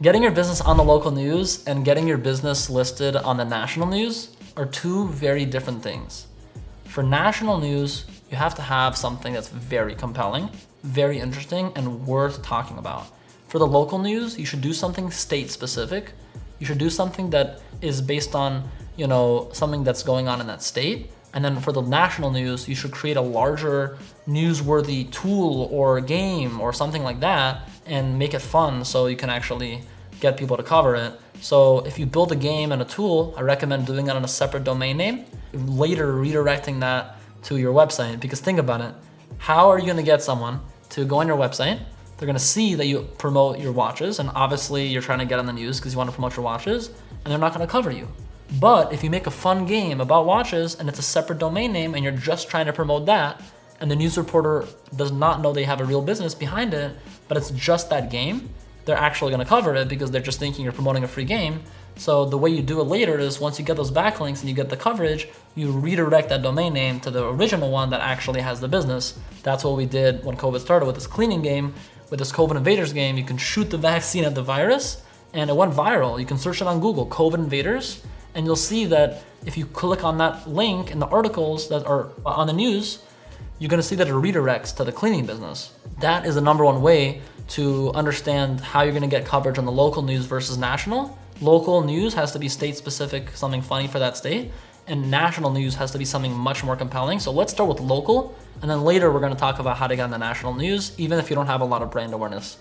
Getting your business on the local news and getting your business listed on the national news are two very different things. For national news, you have to have something that's very compelling, very interesting, and worth talking about. For the local news, you should do something state specific. You should do something that is based on, something that's going on in that state. And then for the national news, you should create a larger newsworthy tool or game or something like that and make it fun so you can actually get people to cover it. So if you build a game and a tool, I recommend doing it on a separate domain name, later redirecting that to your website. Because think about it, how are you gonna get someone to go on your website? They're gonna see that you promote your watches, and obviously you're trying to get on the news because you wanna promote your watches, and they're not gonna cover you. But if you make a fun game about watches and it's a separate domain name and you're just trying to promote that, and the news reporter does not know they have a real business behind it, but it's just that game, they're actually gonna cover it because they're just thinking you're promoting a free game. So the way you do it later is once you get those backlinks and you get the coverage, you redirect that domain name to the original one that actually has the business. That's what we did when COVID started with this cleaning game, with this COVID invaders game. You can shoot the vaccine at the virus and it went viral. You can search it on Google, COVID invaders, and you'll see that if you click on that link in the articles that are on the news, you're gonna see that it redirects to the cleaning business. That is the number one way to understand how you're gonna get coverage on the local news versus national. Local news has to be state specific, something funny for that state, and national news has to be something much more compelling. So let's start with local, and then later we're gonna talk about how to get on the national news, even if you don't have a lot of brand awareness.